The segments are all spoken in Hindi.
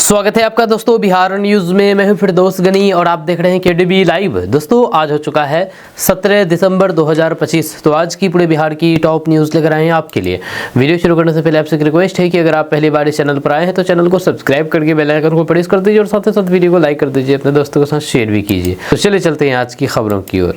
स्वागत है आपका दोस्तों बिहार न्यूज में। मैं हूं फिरदौस गनी और आप देख रहे हैं केडीबी लाइव। दोस्तों आज हो चुका है 17 दिसंबर 2025। तो आज की पूरे बिहार की टॉप न्यूज लेकर आए हैं आपके लिए। वीडियो शुरू करने से पहले आपसे एक रिक्वेस्ट है कि अगर आप पहली बार इस चैनल पर आए हैं तो चैनल को सब्सक्राइब करके बेल आइकन को प्रेस कर दीजिए और साथ ही साथ वीडियो को लाइक कर दीजिए, अपने दोस्तों के साथ शेयर भी कीजिए। तो चलिए चलते हैं आज की खबरों की ओर।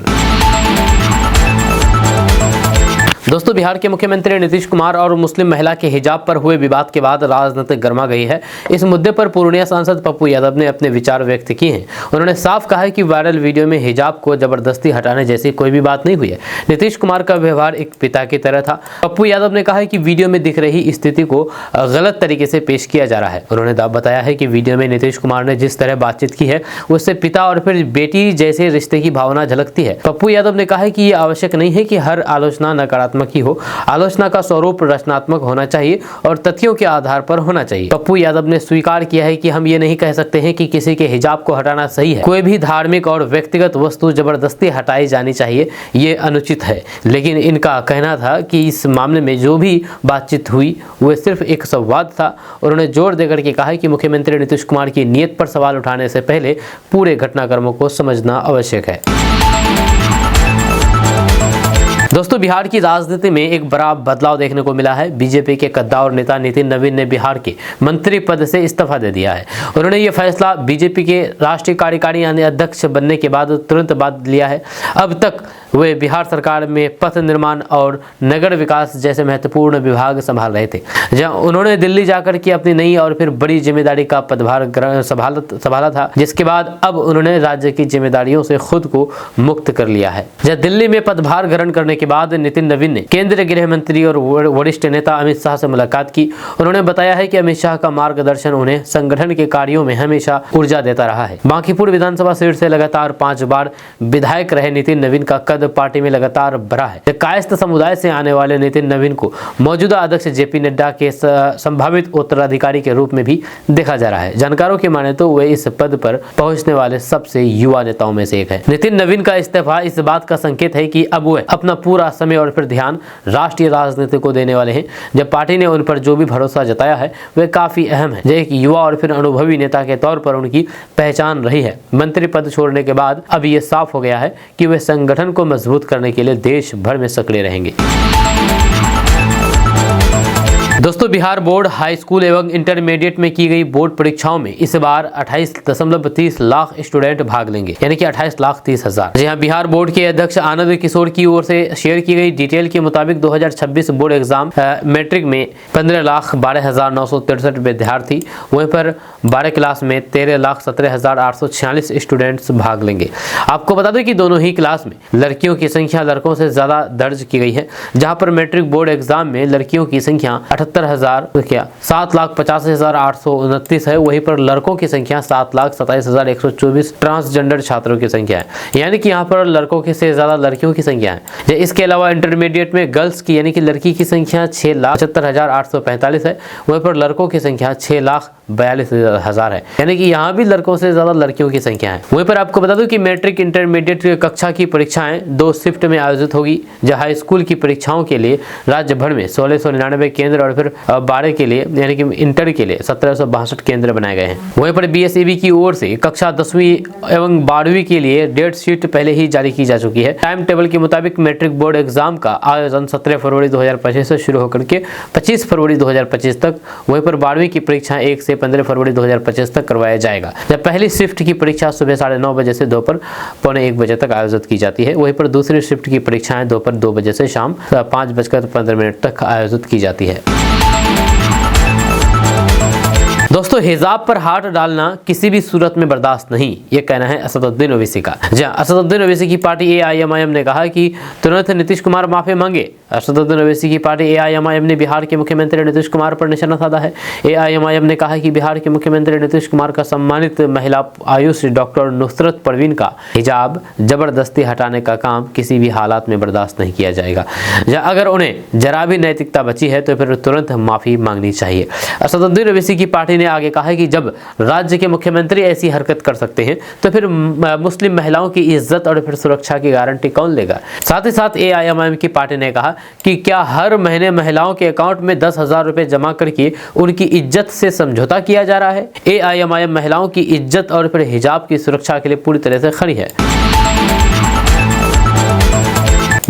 दोस्तों बिहार के मुख्यमंत्री नीतीश कुमार और मुस्लिम महिला के हिजाब पर हुए विवाद के बाद राजनीति गर्मा गई है। इस मुद्दे पर पूर्णिया सांसद पप्पू यादव ने अपने विचार व्यक्त किए हैं। उन्होंने साफ कहा है कि वायरल वीडियो में हिजाब को जबरदस्ती हटाने जैसी कोई भी बात नहीं हुई है। नीतीश कुमार का व्यवहार एक पिता की तरह था। पप्पू यादव ने कहा है कि वीडियो में दिख रही स्थिति को गलत तरीके से पेश किया जा रहा है। उन्होंने बताया है कि वीडियो में नीतीश कुमार ने जिस तरह बातचीत की है उससे पिता और फिर बेटी जैसे रिश्ते की भावना झलकती है। पप्पू यादव ने कहा है कि ये आवश्यक नहीं है कि हर आलोचना नकारात्मक ही हो। आलोचना का स्वरूप रचनात्मक होना चाहिए और तथ्यों के आधार पर होना चाहिए। पप्पू यादव ने स्वीकार किया है कि हम ये नहीं कह सकते हैं कि किसी के हिजाब को हटाना सही है। कोई भी धार्मिक और व्यक्तिगत वस्तु जबरदस्ती हटाई जानी चाहिए, ये अनुचित है। लेकिन इनका कहना था कि इस मामले में जो भी बातचीत हुई वह सिर्फ एक संवाद था। उन्होंने जोर देकर के कहा कि मुख्यमंत्री नीतीश कुमार की नीयत पर सवाल उठाने से पहले पूरे घटनाक्रमों को समझना आवश्यक है। दोस्तों बिहार की राजनीति में एक बड़ा बदलाव देखने को मिला है। बीजेपी के कद्दावर नेता नितिन नवीन ने बिहार के मंत्री पद से इस्तीफा दे दिया है। उन्होंने ये फैसला बीजेपी के राष्ट्रीय कार्यकारिणी यानी अध्यक्ष बनने के बाद तुरंत बाद लिया है। अब तक वे बिहार सरकार में पथ निर्माण और नगर विकास जैसे महत्वपूर्ण विभाग संभाल रहे थे, जहां उन्होंने दिल्ली जाकर के अपनी नई और फिर बड़ी जिम्मेदारी का पदभार संभाला था, जिसके बाद अब उन्होंने राज्य की जिम्मेदारियों से खुद को मुक्त कर लिया है। जब दिल्ली में पदभार ग्रहण करने के बाद नितिन नवीन ने केंद्रीय गृह मंत्री और वरिष्ठ नेता अमित शाह से मुलाकात की। उन्होंने बताया है कि अमित शाह का मार्गदर्शन उन्हें संगठन के कार्यों में हमेशा ऊर्जा देता रहा है। बांकीपुर विधानसभा सीट से लगातार 5 बार विधायक रहे नितिन नवीन का कद पार्टी में लगातार बढ़ा है। कायस्थ समुदाय से आने वाले नितिन नवीन को मौजूदा अध्यक्ष जेपी नड्डा के संभावित उत्तराधिकारी के रूप में भी देखा जा रहा है। जानकारों की माने तो वे इस पद पर पहुंचने वाले सबसे युवा नेताओं में से एक है। नितिन नवीन का इस्तीफा इस बात का संकेत है कि अब वे अपना पूरा समय और फिर ध्यान राष्ट्रीय राजनीति को देने वाले हैं। जब पार्टी ने उन पर जो भी भरोसा जताया है वह काफी अहम है। एक युवा और फिर अनुभवी नेता के तौर पर उनकी पहचान रही है। मंत्री पद छोड़ने के बाद अब ये साफ हो गया है कि वे संगठन को मजबूत करने के लिए देश भर में सक्रिय रहेंगे। दोस्तों बिहार बोर्ड हाई स्कूल एवं इंटरमीडिएट में की गई बोर्ड परीक्षाओं में इस बार 28.30 लाख स्टूडेंट भाग लेंगे, यानी कि 28,30,000। जी हाँ, बिहार बोर्ड के अध्यक्ष आनंद किशोर की ओर से शेयर की गई डिटेल के मुताबिक 2026 बोर्ड एग्जाम मैट्रिक में 15,12,963 विद्यार्थी, वहीं पर 12 क्लास में 13,17,846 स्टूडेंट्स भाग लेंगे। आपको बता दें कि दोनों ही क्लास में लड़कियों की संख्या लड़कों से ज्यादा दर्ज की गई है। जहाँ पर मैट्रिक बोर्ड एग्जाम में लड़कियों की संख्या 7,50,829 है, वहीं पर लड़कों की संख्या 7,27,124 ट्रांसजेंडर छात्रों की संख्या है, यानी कि यहाँ पर लड़कों की से ज्यादा लड़कियों की संख्या है। इसके अलावा इंटरमीडिएट में गर्ल्स की यानी कि लड़की की संख्या 6,75,845 है, वहीं पर लड़कों की संख्या 6,42,000 है, यानी कि यहाँ भी लड़कों से ज्यादा लड़कियों की संख्या है। वहीं पर आपको बता दूं कि मैट्रिक इंटरमीडिएट कक्षा की परीक्षाएं 2 शिफ्ट में आयोजित होगी। जहां हाई स्कूल की परीक्षाओं के लिए राज्य भर में 1699 केंद्र और फिर 12 के लिए यानी कि इंटर के लिए 1762 केंद्र बनाए गए हैं। वहीं पर बीएसईबी की ओर से कक्षा 10वीं एवं 12वीं के लिए डेट शीट पहले ही जारी की जा चुकी है। टाइम टेबल के मुताबिक मैट्रिक बोर्ड एग्जाम का आयोजन 17 फरवरी 2025 से शुरू होकर के 25 फरवरी 2025 तक, वहीं पर 12वीं की परीक्षा 1 से 15 फरवरी 2025 ततक करवाया जाएगा। जब पहली शिफ्ट की परीक्षा सुबह 9:30 बजे से दोपहर 1:45 बजे तक आयोजित की जाती है, वहीं पर दूसरी शिफ्ट की परीक्षाएं दोपहर 2 बजे से शाम 5:15 तक आयोजित की जाती है। दोस्तों हिजाब पर हाथ डालना किसी भी सूरत में बर्दाश्त नहीं, ये कहना है असदुद्दीन ओवैसी का। जहां असदुद्दीन ओवैसी की पार्टी एआईएमआईएम ने कहा कि तुरंत नीतीश कुमार माफी मांगे। असदुद्दीन ओवैसी की पार्टी एआईएमआईएम ने बिहार के मुख्यमंत्री नीतीश कुमार पर निशाना साधा है। एआईएमआईएम ने कहा कि बिहार के मुख्यमंत्री नीतीश कुमार का सम्मानित महिला आयुष डॉक्टर नुसरत परवीन का हिजाब जबरदस्ती हटाने का काम किसी भी हालात में बर्दाश्त नहीं किया जाएगा। अगर उन्हें जरा भी नैतिकता बची है तो फिर तुरंत माफी मांगनी चाहिए। असदुद्दीन ओवैसी की पार्टी ने आगे कहा है कि जब राज्य के मुख्यमंत्री ऐसी हरकत कर सकते हैं तो फिर मुस्लिम महिलाओं की इज्जत और फिर सुरक्षा की गारंटी कौन लेगा। साथ ही साथ AIMIM की पार्टी ने कहा कि क्या हर महीने महिलाओं के अकाउंट में 10,000 रुपए जमा करके उनकी इज्जत से समझौता किया जा रहा है। AIMIM महिलाओं की इज्जत और फिर हिजाब की सुरक्षा के लिए पूरी तरह से खड़ी है।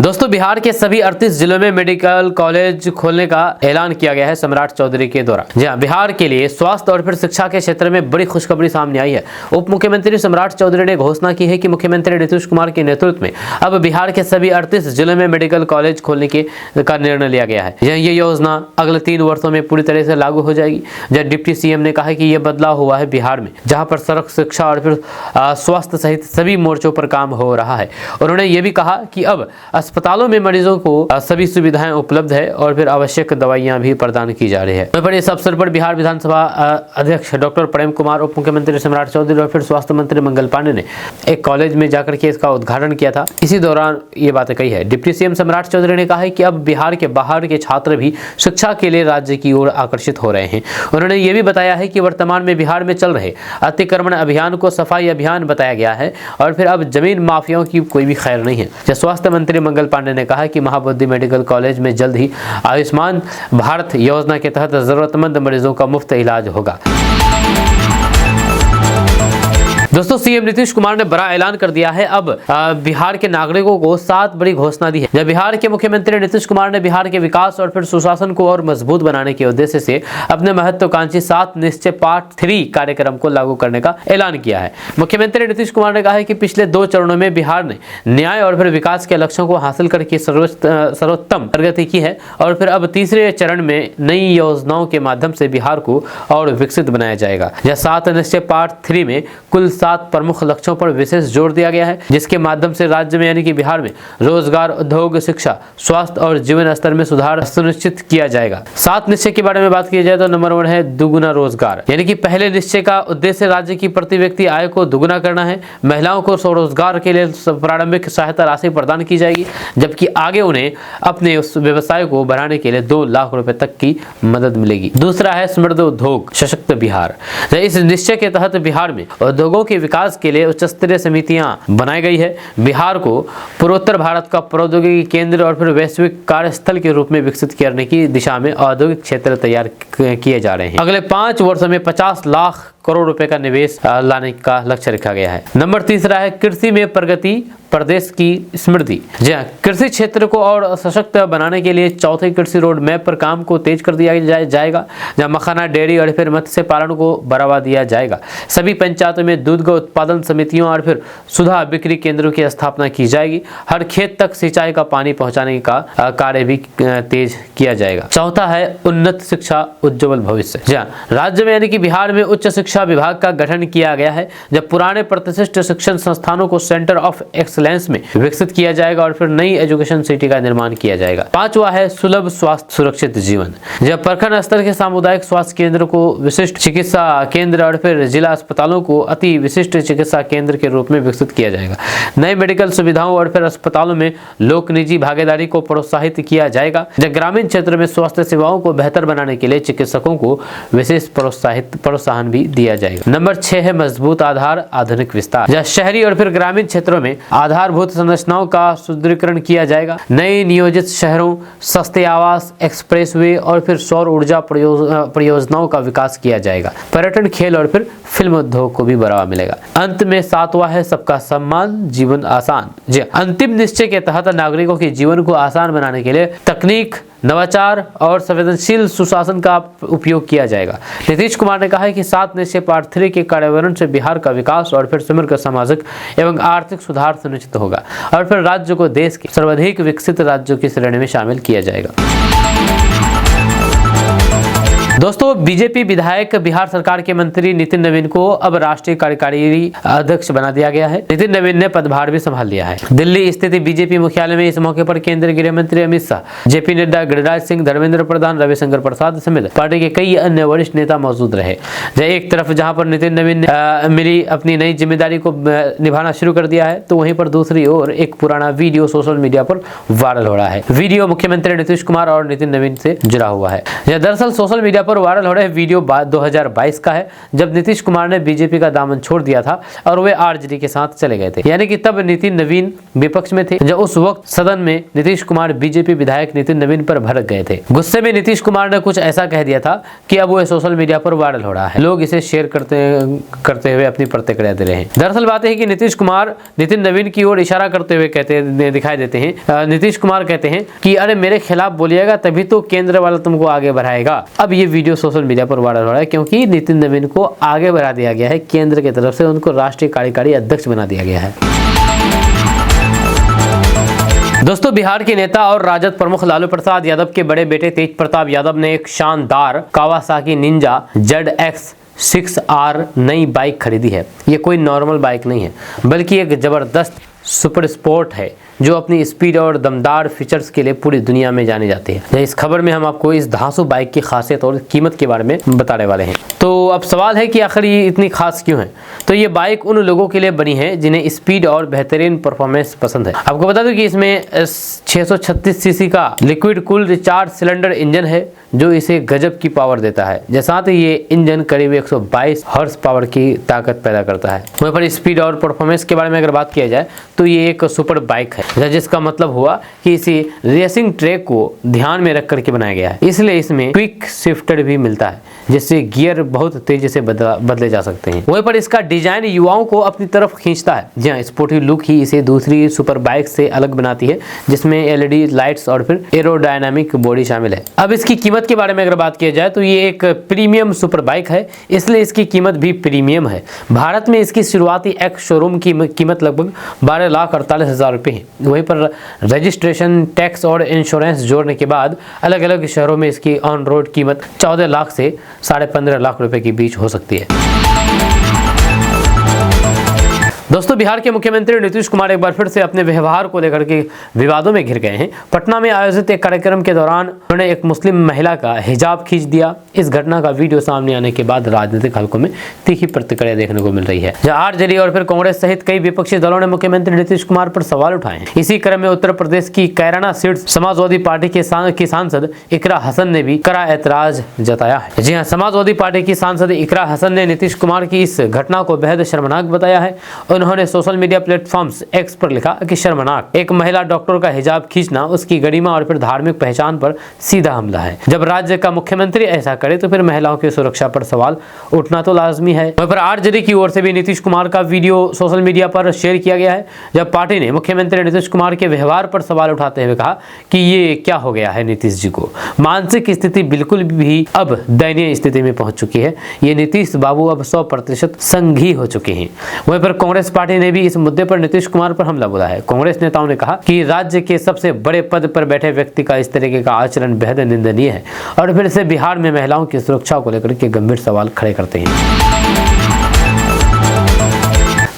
दोस्तों, बिहार के सभी 38 जिलों में मेडिकल कॉलेज खोलने का ऐलान किया गया है सम्राट चौधरी के द्वारा। जी हां, बिहार के लिए स्वास्थ्य और फिर शिक्षा के क्षेत्र में बड़ी खुशखबरी सामने आई है। उप मुख्यमंत्री सम्राट चौधरी ने घोषणा की है कि मुख्यमंत्री नीतीश कुमार के नेतृत्व में अब बिहार के सभी 38 जिलों में मेडिकल कॉलेज खोलने का निर्णय लिया गया है। ये योजना अगले 3 वर्षों में पूरी तरह से लागू हो जाएगी। जब डिप्टी CM ने कहा है कि यह बदलाव हुआ है बिहार में, जहाँ पर सड़क, शिक्षा और फिर स्वास्थ्य सहित सभी मोर्चों पर काम हो रहा है। उन्होंने ये भी कहा कि अब अस्पतालों में मरीजों को सभी सुविधाएं उपलब्ध है और फिर आवश्यक दवाइयां भी प्रदान की जा रही है। पर इस अवसर पर बिहार विधानसभा अध्यक्ष डॉक्टर प्रेम कुमार, उप मुख्यमंत्री सम्राट चौधरी और फिर स्वास्थ्य मंत्री मंगल पांडे ने एक कॉलेज में जाकर के इसका उद्घाटन किया था। इसी दौरान ये बातें कही है। डिप्टी CM सम्राट चौधरी ने कहा है कि अब बिहार के बाहर के छात्र भी शिक्षा के लिए राज्य की ओर आकर्षित हो रहे हैं। उन्होंने ये भी बताया है कि वर्तमान में बिहार में चल रहे अतिक्रमण अभियान को सफाई अभियान बताया गया है और फिर अब जमीन माफियाओं की कोई भी खैर नहीं है। स्वास्थ्य मंत्री मंगल पांडे ने कहा कि महाबोधि मेडिकल कॉलेज में जल्द ही आयुष्मान भारत योजना के तहत जरूरतमंद मरीजों का मुफ्त इलाज होगा। दोस्तों, CM नीतीश कुमार ने बड़ा ऐलान कर दिया है। अब बिहार के नागरिकों को 7 बड़ी घोषणा दी है। जब बिहार के मुख्यमंत्री नीतीश कुमार ने बिहार के विकास और फिर सुशासन को और मजबूत बनाने के उद्देश्य से अपने महत्वाकांक्षी 7 निश्चय पार्ट 3 कार्यक्रम को लागू करने का ऐलान किया है। मुख्यमंत्री नीतीश कुमार ने कहा है कि पिछले 2 चरणों में बिहार ने न्याय और फिर विकास के लक्ष्यों को हासिल करके सर्वोत्तम प्रगति की है और फिर अब तीसरे चरण में नई योजनाओं के माध्यम से बिहार को और विकसित बनाया जाएगा। यह 7 निश्चय पार्ट 3 में कुल 7 प्रमुख लक्ष्यों पर विशेष जोर दिया गया है, जिसके माध्यम से राज्य में यानी कि बिहार में रोजगार, उद्योग, शिक्षा, स्वास्थ्य और जीवन स्तर में सुधार सुनिश्चित किया जाएगा। 7 निश्चय के बारे में बात की जाए तो नंबर 1 है दुगुना रोजगार, यानी कि पहले निश्चय का उद्देश्य राज्य की प्रति व्यक्ति आय को दुगुना करना है। महिलाओं को स्वरोजगार के लिए प्रारंभिक सहायता राशि प्रदान की जाएगी, जबकि आगे उन्हें अपने उस व्यवसाय को बढ़ाने के लिए 2 लाख रुपए तक की मदद मिलेगी। दूसरा है समृद्ध उद्योग सशक्त बिहार। इस निश्चय के तहत बिहार में उद्योगों के विकास के लिए उच्च स्तरीय समितियां बनाई गई है। बिहार को पूर्वोत्तर भारत का प्रौद्योगिकी केंद्र और फिर वैश्विक कार्यस्थल के रूप में विकसित करने की दिशा में औद्योगिक क्षेत्र तैयार किए जा रहे हैं। अगले 5 वर्षों में 50 लाख करोड़ रुपए का निवेश लाने का लक्ष्य रखा गया है। नंबर 3 है कृषि में प्रगति, प्रदेश की समृद्धि। जी हां, कृषि क्षेत्र को और सशक्त बनाने के लिए 4थे कृषि रोड मैप पर काम को तेज कर दिया जाएगा, जहां मखाना, डेयरी और फिर मत्स्य पालन को बढ़ावा दिया जाएगा। सभी पंचायतों में दूध का उत्पादन समितियों और फिर सुधा बिक्री केंद्रों की स्थापना की जाएगी। हर खेत तक सिंचाई का पानी पहुंचाने का कार्य भी तेज किया जाएगा। चौथा है उन्नत शिक्षा, उज्ज्वल भविष्य। जी हां, राज्य में यानी कि बिहार में उच्च शिक्षा विभाग का गठन किया गया है। जब पुराने प्रतिष्ठित शिक्षण संस्थानों को सेंटर ऑफ एक्सीलेंस में विकसित किया जाएगा और फिर नई एजुकेशन सिटी का निर्माण किया जाएगा। 5वां है सुलभ स्वास्थ्य सुरक्षित जीवन। जब प्रखंड स्तर के सामुदायिक स्वास्थ्य केंद्र को विशिष्ट चिकित्सा केंद्र और फिर जिला अस्पतालों को अति विशिष्ट चिकित्सा केंद्र के रूप में विकसित किया जाएगा। नए मेडिकल सुविधाओं और फिर अस्पतालों में लोक निजी भागीदारी को प्रोत्साहित किया जाएगा। जब ग्रामीण क्षेत्र में स्वास्थ्य सेवाओं को बेहतर बनाने के लिए चिकित्सकों को विशेष प्रोत्साहन भी दिया जाएगा। नंबर 6 है मजबूत आधार, आधुनिक विस्तार। जहाँ शहरी और फिर ग्रामीण क्षेत्रों में आधारभूत संरचनाओं का सुदृढ़ीकरण किया जाएगा। नए नियोजित शहरों, सस्ते आवास, एक्सप्रेसवे और फिर सौर ऊर्जा परियोजनाओं का विकास किया जाएगा। पर्यटन, खेल और फिर फिल्म उद्योग को भी बढ़ावा मिलेगा। अंत में 7वां है सबका सम्मान, जीवन आसान। जी, अंतिम निश्चय के तहत नागरिकों के जीवन को आसान बनाने के लिए तकनीक, नवाचार और संवेदनशील सुशासन का उपयोग किया जाएगा। नीतीश कुमार ने कहा है कि 7 निश्चय पार्ट 3 के कार्यान्वयन से बिहार का विकास और फिर समग्र सामाजिक एवं आर्थिक सुधार सुनिश्चित होगा और फिर राज्य को देश के सर्वाधिक विकसित राज्यों की श्रेणी में शामिल किया जाएगा। दोस्तों, बीजेपी विधायक बिहार सरकार के मंत्री नितिन नवीन को अब राष्ट्रीय कार्यकारी अध्यक्ष बना दिया गया है। नितिन नवीन ने पदभार भी संभाल लिया है। दिल्ली स्थित बीजेपी मुख्यालय में इस मौके पर केंद्रीय गृह मंत्री अमित शाह, जेपी नड्डा, गिरिराज सिंह, धर्मेंद्र प्रधान, रविशंकर प्रसाद समेत पार्टी के कई अन्य वरिष्ठ नेता मौजूद रहे। एक तरफ जहां पर नितिन नवीन ने मिली अपनी नई जिम्मेदारी को निभाना शुरू कर दिया है, तो वहीं पर दूसरी ओर एक पुराना वीडियो सोशल मीडिया पर वायरल हो रहा है। वीडियो मुख्यमंत्री नीतीश कुमार और नितिन नवीन से जुड़ा हुआ है। दरअसल सोशल मीडिया पर वायरल हो रहे वीडियो 2022 का है, जब नीतीश कुमार ने बीजेपी का दामन छोड़ दिया था और वे आरजेडी के साथ चले गए थे। यानी कि तब नितिन नवीन विपक्ष में थे, जब उस वक्त सदन में नीतीश कुमार बीजेपी विधायक नितिन नवीन पर भड़क गए थे। गुस्से में नीतीश कुमार ने कुछ ऐसा कह दिया था कि अब वो सोशल मीडिया पर वायरल हो रहा है, लोग इसे शेयर करते हुए अपनी प्रतिक्रिया दे रहे हैं। दरअसल बात है कि नीतीश कुमार नितिन नवीन की ओर इशारा करते हुए दिखाई देते हैं। नीतीश कुमार कहते हैं कि अरे मेरे खिलाफ बोलिएगा तभी तो केंद्र वाला तुमको आगे बढ़ाएगा। अब ये वीडियो सोशल मीडिया पर वायरल हो रहा है क्योंकि नितिन नवीन को आगे बढ़ा दिया गया है, केंद्र की तरफ से उनको राष्ट्रीय कार्यकारी अध्यक्ष बना दिया गया है। दोस्तों, बिहार के नेता और राजद प्रमुख लालू प्रसाद यादव के बड़े बेटे तेज प्रताप यादव ने एक शानदार कावासाकी निंजा ZX6R नई बाइक खरीदी है। ये कोई नॉर्मल बाइक नहीं है, बल्कि एक जबरदस्त सुपर स्पोर्ट है जो अपनी स्पीड और दमदार फीचर्स के लिए पूरी दुनिया में जानी जाती है। इस खबर में हम आपको इस धांसू बाइक की खासियत और कीमत के बारे में बताने वाले हैं। तो अब सवाल है कि आखिर ये इतनी खास क्यों है। तो ये बाइक उन लोगों के लिए बनी है जिन्हें स्पीड और बेहतरीन परफॉर्मेंस पसंद है। आपको बता दूं कि इसमें 636 सीसी का लिक्विड कूल्ड 4 सिलेंडर इंजन है जो इसे गजब की पावर देता है। साथ ही ये इंजन करीब 122 हॉर्स पावर की ताकत पैदा करता है। वहीं पर स्पीड और परफॉर्मेंस के बारे में अगर बात किया जाए तो ये एक सुपर बाइक है, जिसका मतलब हुआ कि इसे रेसिंग ट्रैक को ध्यान में रख करके बनाया गया है। इसलिए इसमें क्विक शिफ्टर भी मिलता है, जिससे गियर बहुत तेजी से बदले जा सकते हैं। वहीं पर इसका डिजाइन युवाओं को अपनी तरफ खींचता है। जी हाँ, स्पोर्टी लुक ही इसे दूसरी सुपर बाइक से अलग बनाती है, जिसमें LED लाइट्स और फिर एरोडायनामिक बॉडी शामिल है। अब इसकी कीमत के बारे में अगर बात किया जाए तो ये एक प्रीमियम सुपर बाइक है, इसलिए इसकी कीमत भी प्रीमियम है। भारत में इसकी शुरुआती एक्स शोरूम की कीमत लगभग 12,48,000 रुपये है। वहीं पर रजिस्ट्रेशन, टैक्स और इंश्योरेंस जोड़ने के बाद अलग अलग शहरों में इसकी ऑन रोड कीमत 14 लाख से 15.5 लाख रुपए के बीच हो सकती है। दोस्तों, बिहार के मुख्यमंत्री नीतीश कुमार एक बार फिर से अपने व्यवहार को लेकर के विवादों में घिर गए हैं। पटना में आयोजित एक कार्यक्रम के दौरान उन्होंने एक मुस्लिम महिला का हिजाब खींच दिया। इस घटना का वीडियो सामने आने के बाद राजनीतिक हलकों में तीखी प्रतिक्रिया देखने को मिल रही है, जहां आरजेडी और फिर कांग्रेस सहित कई विपक्षी दलों ने मुख्यमंत्री नीतीश कुमार पर सवाल उठाए हैं। इसी क्रम में उत्तर प्रदेश की कैराना सीट समाजवादी पार्टी की सांसद इकरा हसन ने भी कड़ा ऐतराज जताया है। जी हाँ, समाजवादी पार्टी की सांसद इकरा हसन ने नीतीश कुमार की इस घटना को बेहद शर्मनाक बताया है। उन्होंने सोशल मीडिया प्लेटफॉर्म्स एक्स पर लिखा कि शर्मनाक, एक महिला डॉक्टर का हिजाब खींचना उसकी गरिमा और फिर धार्मिक पहचान पर सीधा हमला है। जब राज्य का मुख्यमंत्री ऐसा करे तो फिर महिलाओं की सुरक्षा पर सवाल उठना तो लाजमी है। वहीं पर आरजेडी की ओर से भी नीतीश कुमार का वीडियो सोशल मीडिया पर शेयर किया गया है, जब पार्टी ने मुख्यमंत्री नीतीश कुमार के व्यवहार पर सवाल उठाते हुए कहा कि ये क्या हो गया है, नीतीश जी को मानसिक स्थिति बिल्कुल भी अब दयनीय स्थिति में पहुंच चुकी है। ये नीतीश बाबू अब 100% संघी हो चुके हैं। वहीं पर कांग्रेस पार्टी ने भी इस मुद्दे पर नीतीश कुमार पर हमला बोला है। कांग्रेस नेताओं ने कहा कि राज्य के सबसे बड़े पद पर बैठे व्यक्ति का इस तरीके का आचरण बेहद निंदनीय है और फिर से बिहार में महिलाओं की सुरक्षा को लेकर के गंभीर सवाल खड़े करते हैं।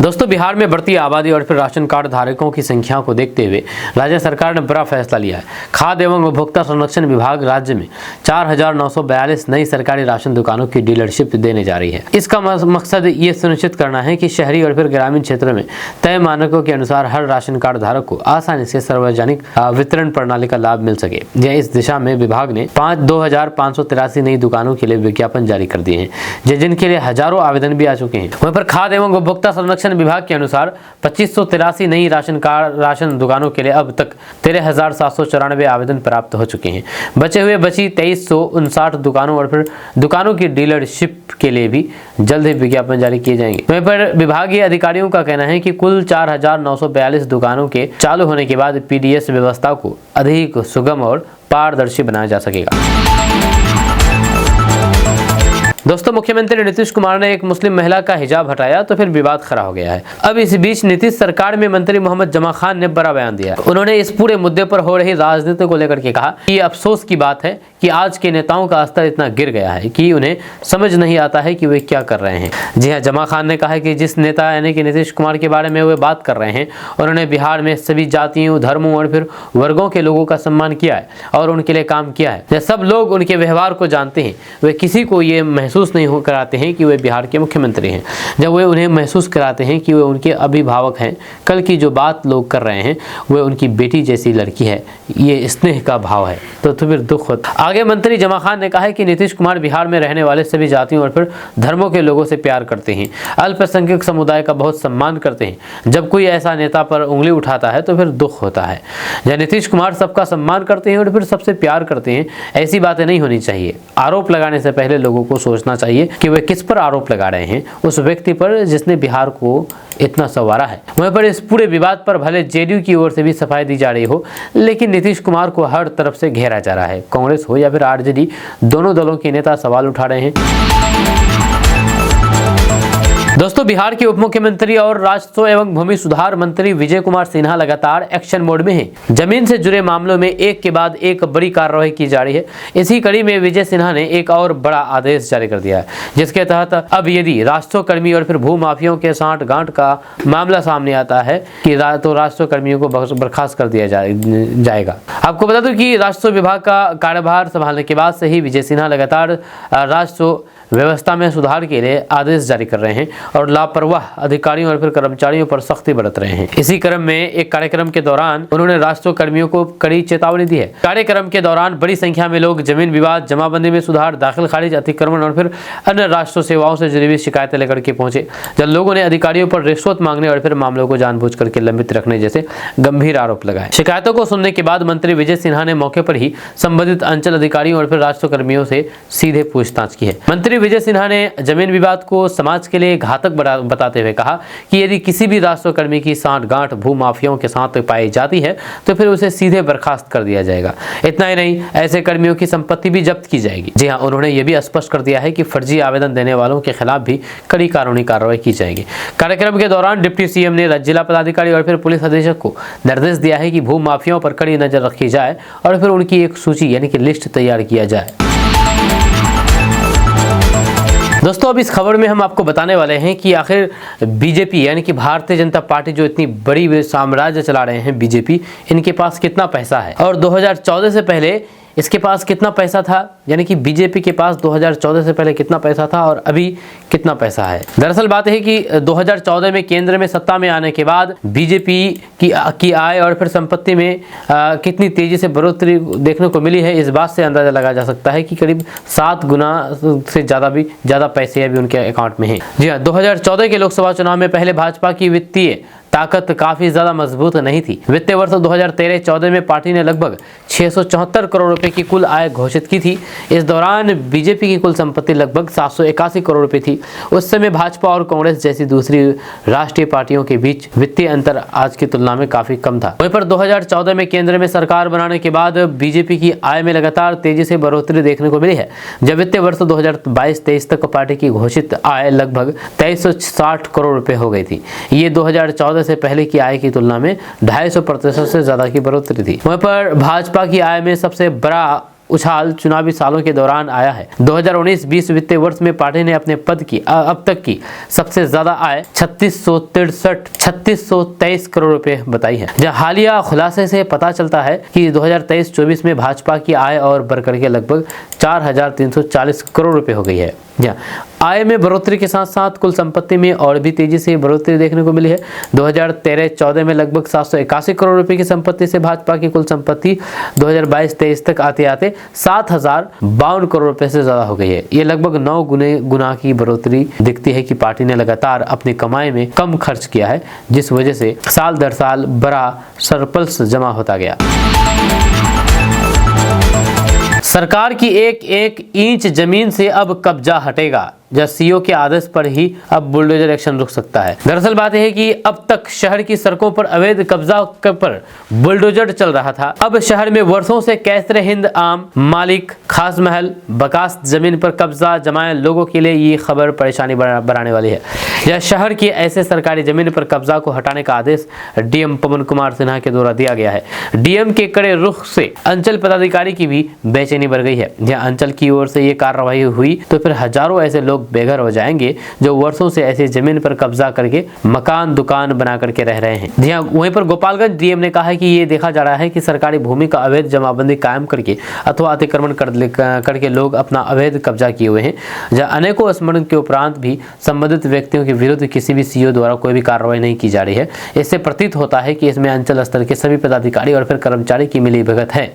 दोस्तों, बिहार में बढ़ती आबादी और फिर राशन कार्ड धारकों की संख्या को देखते हुए राज्य सरकार ने बड़ा फैसला लिया है। खाद्य एवं उपभोक्ता संरक्षण विभाग राज्य में 4,942 नई सरकारी राशन दुकानों की डीलरशिप देने जा रही है। इसका मकसद ये सुनिश्चित करना है कि शहरी और फिर ग्रामीण क्षेत्रों में तय मानकों के अनुसार हर राशन कार्ड धारक को आसानी से सार्वजनिक वितरण प्रणाली का लाभ मिल सके। इस दिशा में विभाग ने 2,583 नई दुकानों के लिए विज्ञापन जारी कर दिए हैं, जिनके लिए हजारों आवेदन भी आ चुके हैं। वहीं पर खाद्य एवं उपभोक्ता संरक्षण विभाग के अनुसार 2583 नई राशन दुकानों के लिए अब तक 13,794 आवेदन प्राप्त हो चुके हैं। बची 2359 दुकानों और फिर दुकानों की डीलरशिप के लिए भी जल्द ही विज्ञापन जारी किए जाएंगे। वहीं पर विभागीय अधिकारियों का कहना है कि कुल 4,942 दुकानों के चालू होने के बाद PDS व्यवस्था को अधिक सुगम और पारदर्शी बनाया जा सकेगा। दोस्तों, मुख्यमंत्री नीतीश कुमार ने एक मुस्लिम महिला का हिजाब हटाया तो फिर विवाद खड़ा हो गया है। अब इस बीच नीतीश सरकार में मंत्री मोहम्मद जमा खान ने बड़ा बयान दिया। उन्होंने इस पूरे मुद्दे पर हो रही राजनीति को लेकर के कहा कि अफसोस की बात है कि आज के नेताओं का स्तर इतना गिर गया है कि उन्हें समझ नहीं आता है कि वे क्या कर रहे हैं। जी हाँ, जमा खान ने कहा कि जिस नेता यानी कि नीतीश कुमार के बारे में वे बात कर रहे हैं, उन्होंने बिहार में सभी जातियों, धर्मों और फिर वर्गों के लोगों का सम्मान किया है और उनके लिए काम किया है। सब लोग उनके व्यवहार को जानते हैं। वे किसी को ये महसूस नहीं हो कराते हैं कि वे बिहार के मुख्यमंत्री हैं। जब वे उन्हें महसूस कराते हैं कि वे उनके अभिभावक हैं, कल की जो बात लोग कर रहे हैं वे उनकी बेटी जैसी लड़की है, ये स्नेह का भाव है। तो फिर दुख होता। आगे मंत्री जमा खान ने कहा है कि नीतीश कुमार बिहार में रहने वाले सभी जातियों और फिर धर्मों के लोगों से प्यार करते हैं, अल्पसंख्यक समुदाय का बहुत सम्मान करते हैं। जब कोई ऐसा नेता पर उंगली उठाता है तो फिर दुख होता है। जब नीतीश कुमार सबका सम्मान करते हैं और फिर सबसे प्यार करते हैं, ऐसी बातें नहीं होनी चाहिए। आरोप लगाने से पहले लोगों को सोचना चाहिए कि वे किस पर आरोप लगा रहे हैं, उस व्यक्ति पर जिसने बिहार को इतना संवारा है। वहीं पर इस पूरे विवाद पर भले जेडीयू की ओर से भी सफाई दी जा रही हो, लेकिन नीतीश कुमार को हर तरफ से घेरा जा रहा है। कांग्रेस हो या फिर आरजेडी, दोनों दलों के नेता सवाल उठा रहे हैं। दोस्तों, बिहार के उप मुख्यमंत्री और राजस्व एवं भूमि सुधार मंत्री विजय कुमार सिन्हा लगातार एक्शन मोड में हैं। जमीन से जुड़े मामलों में एक के बाद एक बड़ी कार्रवाई की जा रही है। इसी कड़ी में विजय सिन्हा ने एक और बड़ा आदेश जारी कर दिया है, जिसके तहत अब यदि राजस्व कर्मी और फिर भू माफियों के सांठ-गांठ का मामला सामने आता है कि तो राजस्व कर्मियों को बर्खास्त कर दिया जाएगा। आपको बता दूं कि राजस्व विभाग का कार्यभार संभालने के बाद से ही विजय सिन्हा लगातार राजस्व व्यवस्था में सुधार के लिए आदेश जारी कर रहे हैं और लापरवाह अधिकारियों और फिर कर्मचारियों पर सख्ती बरत रहे हैं। इसी क्रम में एक कार्यक्रम के दौरान उन्होंने राजस्व कर्मियों को कड़ी चेतावनी दी है। कार्यक्रम के दौरान बड़ी संख्या में लोग जमीन विवाद, जमाबंदी में सुधार, दाखिल खारिज, अतिक्रमण और फिर अन्य राजस्व सेवाओं से जुड़ी हुई शिकायतें लेकर के पहुंचे। जब लोगों ने अधिकारियों पर रिश्वत मांगने और फिर मामलों को जानबूझ करके लंबित रखने जैसे गंभीर आरोप लगाए। शिकायतों को सुनने के बाद मंत्री विजय सिन्हा ने मौके पर ही संबंधित अंचल अधिकारियों और फिर राजस्व कर्मियों से सीधे पूछताछ की है। मंत्री विजय सिन्हा ने जमीन विवाद को समाज के लिए घातक बताते हुए कहा कि यदि किसी भी राजस्व कर्मी की सांठ-गांठ भू माफियाओं के साथ पाई जाती है तो फिर उसे सीधे बर्खास्त कर दिया जाएगा। इतना ही नहीं, ऐसे कर्मियों की संपत्ति भी जब्त की जाएगी। जी हां, उन्होंने यह भी स्पष्ट कर दिया है कि फर्जी आवेदन देने वालों के खिलाफ भी कड़ी कानूनी कार्रवाई की जाएगी। कार्यक्रम के दौरान डिप्टी सीएम ने जिला पदाधिकारी और फिर पुलिस अधीक्षक को निर्देश दिया है कि भू माफियाओं पर कड़ी नजर रखी जाए और फिर उनकी एक सूची यानी कि लिस्ट तैयार किया जाए। दोस्तों, अब इस खबर में हम आपको बताने वाले हैं कि आखिर बीजेपी यानी कि भारतीय जनता पार्टी जो इतनी बड़ी साम्राज्य चला रहे हैं बीजेपी, इनके पास कितना पैसा है और 2014 से पहले इसके पास कितना पैसा था, यानी कि बीजेपी के पास 2014 से पहले कितना पैसा था और अभी कितना पैसा है। दरअसल बात है कि 2014 में केंद्र में सत्ता में आने के बाद बीजेपी की आय और फिर संपत्ति में कितनी तेजी से बढ़ोतरी देखने को मिली है, इस बात से अंदाजा लगाया जा सकता है कि करीब 7 गुना से ज़्यादा पैसे अभी उनके अकाउंट में हैं। जी हाँ, 2014 के लोकसभा चुनाव में पहले भाजपा की वित्तीय ताकत काफी ज्यादा मजबूत नहीं थी। वित्तीय वर्ष 2013-14 में पार्टी ने लगभग 674 करोड़ रुपए की कुल आय घोषित की थी। इस दौरान बीजेपी की कुल संपत्ति लगभग 781 करोड़ रुपए थी। उस समय भाजपा और कांग्रेस जैसी दूसरी राष्ट्रीय पार्टियों के बीच वित्तीय अंतर आज की तुलना में काफी कम था। वहीं पर 2014 में केंद्र में सरकार बनाने के बाद बीजेपी की आय में लगातार तेजी से बढ़ोतरी देखने को मिली है। जब वित्तीय वर्ष 2022-23 तक पार्टी की घोषित आय लगभग 2360 करोड़ रुपए हो गई थी। ये 2014 से पहले की आय की तुलना में 250% से ज्यादा की बढ़ोतरी थी। वहीं पर भाजपा की आय में सबसे बड़ा उछाल चुनावी सालों के दौरान आया है। 2019-20 वित्तीय वर्ष में पार्टी ने अपने पद की अब तक की सबसे ज्यादा आय 3623 करोड़ रुपए बताई है। जहां हालिया खुलासे से पता चलता है कि 2023-24 में भाजपा की आय और बढ़कर के लगभग 4340 करोड़ रुपए हो गई है। आय में बढ़ोतरी के साथ साथ कुल संपत्ति में और भी तेजी से बढ़ोतरी देखने को मिली है। 2013-14 में लगभग 781 करोड़ रुपए की संपत्ति से भाजपा की कुल संपत्ति 2022-23 तक आते आते 7052 करोड़ रुपए से ज्यादा हो गई है। ये लगभग 9 गुना की बढ़ोतरी दिखती है कि पार्टी ने लगातार अपनी कमाई में कम खर्च किया है, जिस वजह से साल दर साल बड़ा सरप्लस जमा होता गया। सरकार की एक इंच जमीन से अब कब्जा हटेगा। जब सीओ के आदेश पर ही अब बुलडोजर एक्शन रुक सकता है। दरअसल बात यह है कि अब तक शहर की सड़कों पर अवैध कब्जा पर बुलडोजर चल रहा था। अब शहर में वर्षों से कैसरे हिंद आम मालिक खास महल बकास जमीन पर कब्जा जमाए लोगों के लिए ये खबर परेशानी बढ़ाने वाली है। यह शहर की ऐसे सरकारी जमीन पर कब्जा को हटाने का आदेश डीएम पवन कुमार सिन्हा के द्वारा दिया गया है। डीएम के कड़े रुख से अंचल पदाधिकारी की भी बेचैनी बढ़ गई है। जहाँ अंचल की ओर से ये कार्रवाई हुई तो फिर हजारों ऐसे लोग बेघर हो जाएंगे जो वर्षों से ऐसी जमीन पर कब्जा करके मकान दुकान बना करके रह रहे हैं। जी हाँ, वहीं पर गोपालगंज डीएम ने कहा है कि ये देखा जा रहा है कि सरकारी भूमि का अवैध जमाबंदी कायम करके अथवा अतिक्रमण करके लोग अपना अवैध कब्जा किए हुए हैं। जहाँ अनेकों स्मरण के उपरांत भी संबंधित व्यक्तियों के विरुद्ध किसी भी सीओ द्वारा कोई भी कार्रवाई नहीं की जा रही है। इससे प्रतीत होता है कि इसमें अंचल स्तर के सभी पदाधिकारी और फिर कर्मचारी की मिलीभगत है।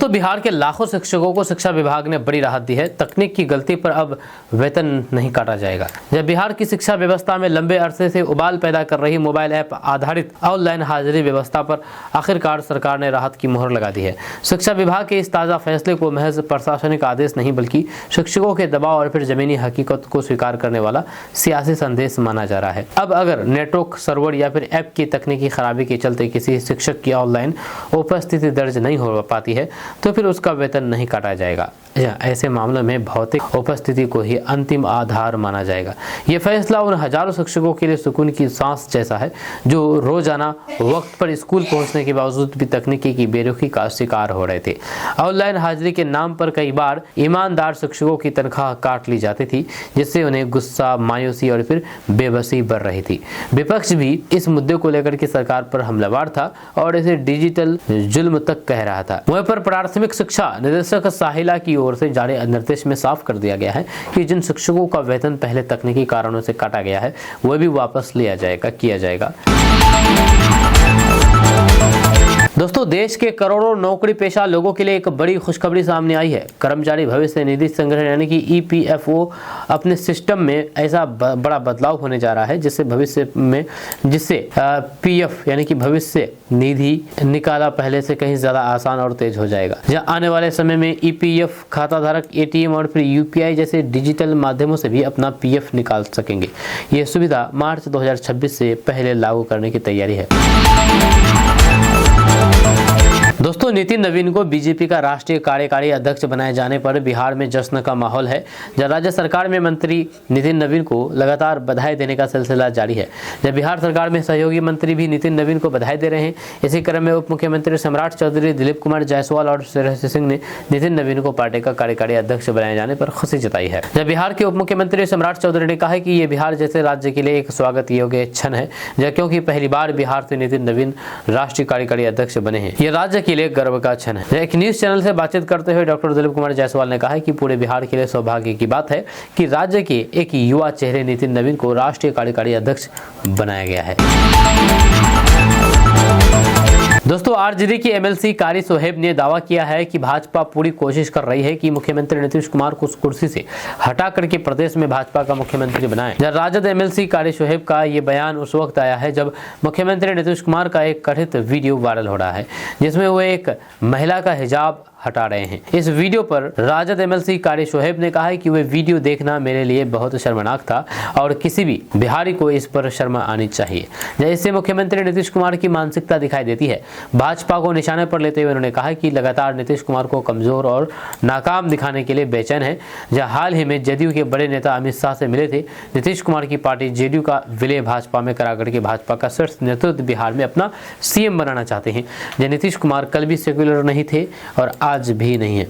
दोस्तों, बिहार के लाखों शिक्षकों को शिक्षा विभाग ने बड़ी राहत दी है। तकनीक की गलती पर अब वेतन नहीं काटा जाएगा। जब बिहार की शिक्षा व्यवस्था में लंबे अरसे से उबाल पैदा कर रही मोबाइल ऐप आधारित ऑनलाइन हाजिरी व्यवस्था पर आखिरकार सरकार ने राहत की मोहर लगा दी है। शिक्षा विभाग के इस ताज़ा फैसले को महज प्रशासनिक आदेश नहीं बल्कि शिक्षकों के दबाव और फिर जमीनी हकीकत को स्वीकार करने वाला सियासी संदेश माना जा रहा है। अब अगर नेटवर्क, सर्वर या फिर ऐप की तकनीकी खराबी के चलते किसी शिक्षक की ऑनलाइन उपस्थिति दर्ज नहीं हो पाती है तो फिर उसका वेतन नहीं काटा जाएगा। ऐसे मामलों में भौतिक उपस्थिति को ही अंतिम आधार माना जाएगा। यह फैसला उन हजारों शिक्षकों के लिए सुकून की सांस जैसा है जो रोजाना वक्त पर स्कूल पहुंचने के बावजूद भी तकनीकी की बेरुखी का शिकार हो रहे थे। ऑनलाइन हाजिरी के नाम पर कई बार ईमानदार शिक्षकों की तनख्वाह काट ली जाती थी, जिससे उन्हें गुस्सा, मायूसी और फिर बेबसी बढ़ रही थी। विपक्ष भी इस मुद्दे को लेकर के सरकार पर हमलावर था और इसे डिजिटल जुल्म तक कह रहा था। वहीं पर प्राथमिक शिक्षा निदेशक साहिला की ओर से जारी निर्देश में साफ कर दिया गया है कि जिन शिक्षकों का वेतन पहले तकनीकी कारणों से काटा गया है वह भी वापस किया जाएगा। दोस्तों, देश के करोड़ों नौकरी पेशा लोगों के लिए एक बड़ी खुशखबरी सामने आई है। कर्मचारी भविष्य निधि संग्रह यानी कि EPFO अपने सिस्टम में ऐसा बड़ा बदलाव होने जा रहा है जिससे PF यानी कि भविष्य निधि निकाला पहले से कहीं ज्यादा आसान और तेज हो जाएगा। जहां आने वाले समय में EPF खाता धारक ATM और फिर UPI जैसे डिजिटल माध्यमों से भी अपना PF निकाल सकेंगे। ये सुविधा मार्च 2026 से पहले लागू करने की तैयारी है। दोस्तों, नितिन नवीन को बीजेपी का राष्ट्रीय कार्यकारी अध्यक्ष बनाए जाने पर बिहार में जश्न का माहौल है। जब राज्य सरकार में मंत्री नितिन नवीन को लगातार बधाई देने का सिलसिला जारी है। जब बिहार सरकार में सहयोगी मंत्री भी नितिन नवीन को बधाई दे रहे हैं। इसी क्रम में उप मुख्यमंत्री सम्राट चौधरी, दिलीप कुमार जायसवाल और श्रेयसी सिंह ने नितिन नवीन को पार्टी का कार्यकारी अध्यक्ष बनाए जाने पर खुशी जताई है। जब बिहार के उप मुख्यमंत्री सम्राट चौधरी ने कहा है कि ये बिहार जैसे राज्य के लिए एक स्वागत योग्य क्षण है, क्योंकि पहली बार बिहार से नितिन नवीन राष्ट्रीय कार्यकारी अध्यक्ष बने हैं। ये राज्य के लिए गर्व का क्षण है। एक न्यूज चैनल से बातचीत करते हुए डॉक्टर दिलीप कुमार जायसवाल ने कहा है कि पूरे बिहार के लिए सौभाग्य की बात है कि राज्य के एक युवा चेहरे नितिन नवीन को राष्ट्रीय कार्यकारी अध्यक्ष बनाया गया है। दोस्तों, आरजेडी की MLC कारी सोहेब ने दावा किया है कि भाजपा पूरी कोशिश कर रही है कि मुख्यमंत्री नीतीश कुमार को उस कुर्सी से हटा करके प्रदेश में भाजपा का मुख्यमंत्री बनाए। जब राजद MLC कारी सोहेब का ये बयान उस वक्त आया है जब मुख्यमंत्री नीतीश कुमार का एक कथित वीडियो वायरल हो रहा है जिसमें वो एक महिला का हिजाब हटा रहे हैं। इस वीडियो पर राजद MLC कारी सोहेब ने कहा है कि वह वीडियो देखना मेरे लिए बहुत शर्मनाक था और किसी भी बिहारी को इस पर शर्म आनी चाहिए। इससे मुख्यमंत्री नीतीश कुमार की मानसिकता दिखाई देती है। भाजपा को निशाने पर लेते हुए उन्होंने कहा कि लगातार नीतीश कुमार को कमजोर और नाकाम दिखाने के लिए बेचैन है। जहां हाल ही में जदयू के बड़े नेता अमित शाह से मिले थे। नीतीश कुमार की पार्टी JDU का विलय भाजपा में करा करके भाजपा का शीर्ष नेतृत्व बिहार में अपना CM बनाना चाहते हैं। जब नीतीश कुमार कल भी सेक्युलर नहीं थे और आज भी नहीं है।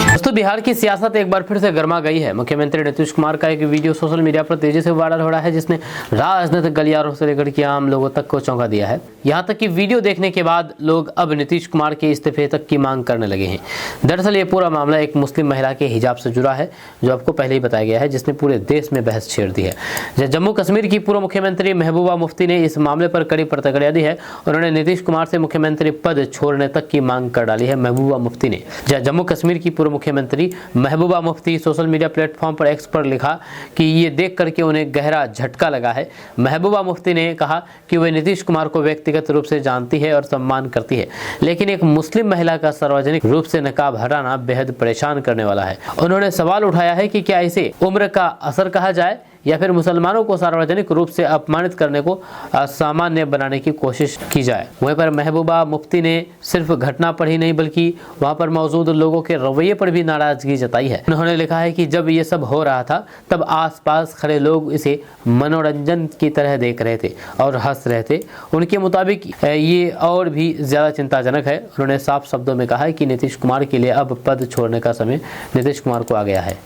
दोस्तों, बिहार की सियासत एक बार फिर से गर्मा गई है। मुख्यमंत्री नीतीश कुमार का एक वीडियो सोशल मीडिया पर तेजी से वायरल हो रहा है जिसने राजनीतिक गलियारों से लेकर के आम लोगों तक को चौंका दिया है। यहां तक कि वीडियो देखने के बाद लोग अब नीतीश कुमार के इस्तीफे तक की मांग करने लगे हैं। दरअसल ये पूरा मामला एक मुस्लिम महिला के हिजाब से जुड़ा है जो आपको पहले ही बताया गया है, जिसने पूरे देश में बहस छेड़ दी है। जम्मू कश्मीर की पूर्व मुख्यमंत्री महबूबा मुफ्ती ने इस मामले पर कड़ी प्रतिक्रिया दी है। उन्होंने नीतीश कुमार से मुख्यमंत्री पद छोड़ने तक की मांग कर डाली है। महबूबा मुफ्ती ने जम्मू कश्मीर की पूर्व मुख्यमंत्री Mehbooba Mufti social media platform पर X पर लिखा कि ये देख करके उन्हें गहरा झटका लगा है। महबूबा मुफ्ती ने कहा कि वे नीतीश कुमार को व्यक्तिगत रूप से जानती है और सम्मान करती है, लेकिन एक मुस्लिम महिला का सार्वजनिक रूप से नकाब हटाना बेहद परेशान करने वाला है। उन्होंने सवाल उठाया है कि क्या इसे उम्र का असर कहा जाए या फिर मुसलमानों को सार्वजनिक रूप से अपमानित करने को सामान्य बनाने की कोशिश की जाए। वहीं पर महबूबा मुफ्ती ने सिर्फ घटना पर ही नहीं बल्कि वहां पर मौजूद लोगों के रवैये पर भी नाराजगी जताई है। उन्होंने लिखा है कि जब ये सब हो रहा था तब आसपास खड़े लोग इसे मनोरंजन की तरह देख रहे थे और हंस रहे थे। उनके मुताबिक ये और भी ज्यादा चिंताजनक है। उन्होंने साफ शब्दों में कहा है कि नीतीश कुमार के लिए अब पद छोड़ने का समय नीतीश कुमार को आ गया है।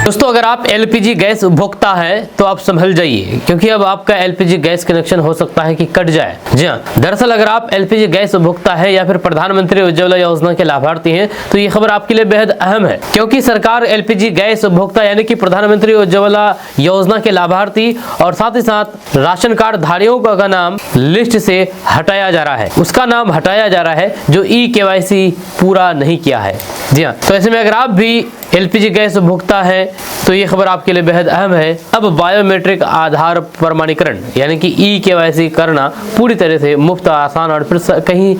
दोस्तों अगर आप एलपीजी गैस उपभोक्ता है तो आप संभल जाइए, क्योंकि अब आपका एलपीजी गैस कनेक्शन हो सकता है कि कट जाए। जी हाँ, दरअसल अगर आप एलपीजी गैस उपभोक्ता है या फिर प्रधानमंत्री उज्ज्वला योजना के लाभार्थी हैं तो ये खबर आपके लिए बेहद अहम है, क्योंकि सरकार एलपीजी गैस उपभोक्ता यानी कि प्रधानमंत्री उज्ज्वला योजना के लाभार्थी और साथ ही साथ राशन कार्ड धारियों का नाम लिस्ट से हटाया जा रहा है। उसका नाम हटाया जा रहा है जो ई-केवाईसी पूरा नहीं किया है। जी हाँ, तो ऐसे में अगर आप भी एलपीजी गैस उपभोक्ता है तो ये खबर आपके लिए बेहद अहम है। अब बायोमेट्रिक आधार प्रमाणीकरण यानी कि ई-केवाईसी करना पूरी तरह से मुफ्त, आसान और फिर कहीं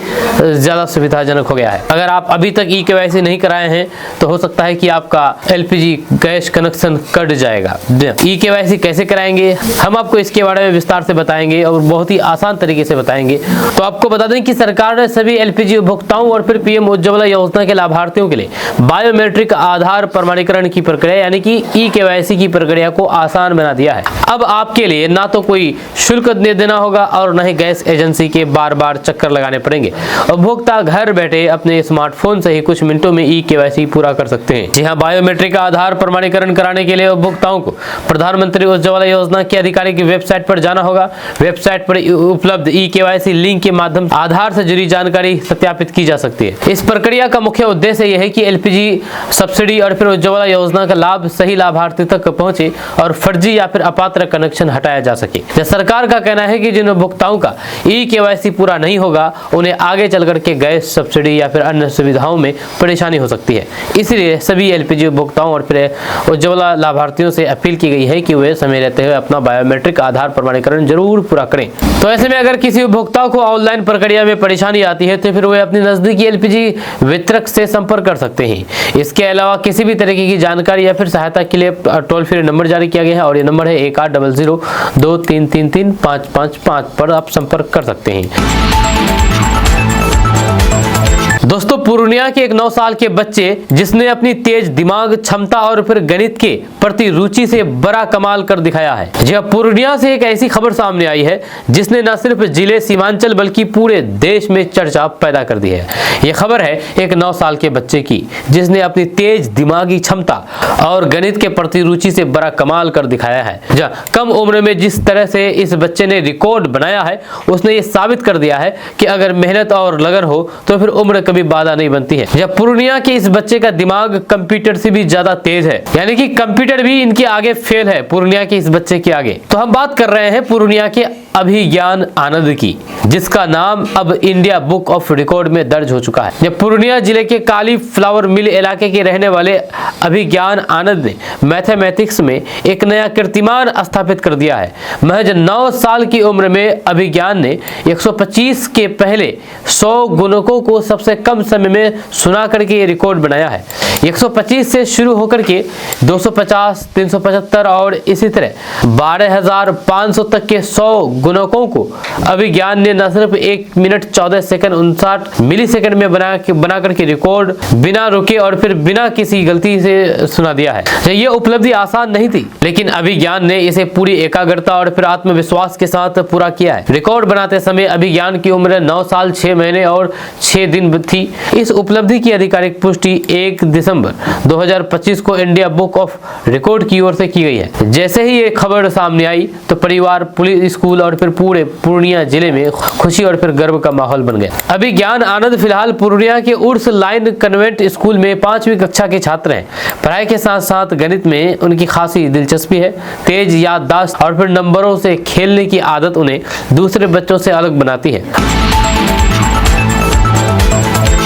ज़्यादा सुविधाजनक हो गया है। अगर आप अभी तक ई-केवाईसी नहीं कराए हैं तो हो सकता है कि आपका एलपीजी गैस कनेक्शन कट जाएगा। ई-केवाईसी कैसे कराएंगे हम आपको इसके बारे में विस्तार से बताएंगे और बहुत ही आसान तरीके से बताएंगे। तो आपको बता दें कि सरकार ने सभी एलपीजी उपभोक्ताओं और फिर पीएम उज्ज्वला योजना के लाभार्थियों के लिए बायोमेट्रिक आधार प्रमाणीकरण की प्रक्रिया यानी कि ई-केवाईसी की प्रक्रिया को आसान बना दिया है। अब आपके लिए ना तो कोई शुल्क देना होगा और न ही गैस एजेंसी के बार बार चक्कर लगाने पड़ेंगे। उपभोक्ता घर बैठे अपने स्मार्टफोन से ही कुछ मिनटों में ई-केवाईसी पूरा कर सकते हैं। जी हाँ, बायोमेट्रिक आधार प्रमाणीकरण कराने के लिए उपभोक्ताओं को प्रधानमंत्री उज्ज्वला योजना की आधिकारिक वेबसाइट पर जाना होगा। वेबसाइट पर उपलब्ध ई-केवाईसी लिंक के माध्यम से आधार से जुड़ी जानकारी सत्यापित की जा सकती है। इस प्रक्रिया का मुख्य उद्देश्य यह है कि एलपीजी सब्सिडी और फिर उज्ज्वला योजना का लाभ सही लाभार्थी तक पहुंचे और फर्जी या फिर अपात्र कनेक्शन हटाया जा सके। सरकार का कहना है कि जिन उपभोक्ताओं का ई-केवाईसी पूरा नहीं होगा उन्हें आगे चल करके गैस सब्सिडी या फिर अन्य सुविधाओं में परेशानी हो सकती है। इसलिए सभी एलपीजी उपभोक्ताओं और फिर उज्ज्वला लाभार्थियों से अपील की गई है कि वे समय रहते हुए अपना बायोमेट्रिक आधार प्रमाणीकरण जरूर पूरा करें। तो ऐसे में अगर किसी उपभोक्ता को ऑनलाइन प्रक्रिया में परेशानी आती है तो फिर वे अपनी नजदीकी एलपीजी वितरक से संपर्क कर सकते हैं। इसके अलावा किसी भी तरीके की जानकारी या फिर सहायता के लिए टोल फ्री नंबर जारी किया गया है और ये नंबर है 1800-2333-555 पर आप संपर्क कर सकते हैं। दोस्तों पूर्णिया के एक 9 साल के बच्चे जिसने अपनी तेज दिमाग, क्षमता और फिर गणित के प्रति रुचि से बड़ा कमाल कर दिखाया है। जी पूर्णिया से एक ऐसी खबर सामने आई है जिसने न सिर्फ जिले सीमांचल बल्कि पूरे देश में चर्चा पैदा कर दी है। यह खबर है एक 9 साल के बच्चे की जिसने अपनी तेज दिमागी क्षमता और गणित के प्रति रुचि से बड़ा कमाल कर दिखाया है। कम उम्र में जिस तरह से इस बच्चे ने रिकॉर्ड बनाया है उसने ये साबित कर दिया है कि अगर मेहनत और लगन हो तो फिर उम्र कभी बाधा नहीं बनती है। जब पूर्णिया के इस बच्चे का दिमाग कंप्यूटर से भी ज्यादा तेज है, यानी कि कंप्यूटर भी इनके आगे फेल है पूर्णिया के इस बच्चे के आगे। तो हम बात कर रहे हैं पूर्णिया के अभिज्ञान आनंद की, जिसका नाम अब इंडिया बुक ऑफ रिकॉर्ड में दर्ज हो चुका है। जब पूर्णिया जिले के काली फ्लावर मिल इलाके के रहने वाले अभिज्ञान आनंद ने मैथमेटिक्स में एक नया कीर्तिमान स्थापित कर दिया है। महज 9 साल की उम्र में अभिज्ञान ने 125 के पहले 100 गुणकों को सबसे कम समय में सुना करके ये रिकॉर्ड बनाया है। 125 से शुरू होकर के 250, 375 और इसी तरह 12,500 तक के 100 गुणकों को अभिज्ञान ने न सिर्फ 1 मिनट 14 सेकंड 59 मिली सेकंड में बना करके रिकॉर्ड बिना रुके और फिर बिना किसी गलती से सुना दिया है। ये उपलब्धि आसान नहीं थी, लेकिन अभिज्ञान ने इसे पूरी एकाग्रता और फिर आत्मविश्वास के साथ पूरा किया है। रिकॉर्ड बनाते समय अभिज्ञान की उम्र 9 साल 6 महीने और 6 दिन थी। इस उपलब्धि की आधिकारिक पुष्टि 1 दिसंबर 2025 को इंडिया बुक ऑफ रिकॉर्ड की ओर से की गई है। जैसे ही ये खबर सामने आई तो परिवार, पुलिस, स्कूल और फिर पूरे पूर्णिया जिले में खुशी और फिर गर्व का माहौल बन गया। अभिज्ञान आनंद फिलहाल पूर्णिया के उर्स लाइन कन्वेंट स्कूल में 5वीं कक्षा के छात्र हैं। पढ़ाई के साथ साथ गणित में उनकी खासी दिलचस्पी है। तेज याददाश्त और फिर नंबरों से खेलने की आदत उन्हें दूसरे बच्चों से अलग बनाती है।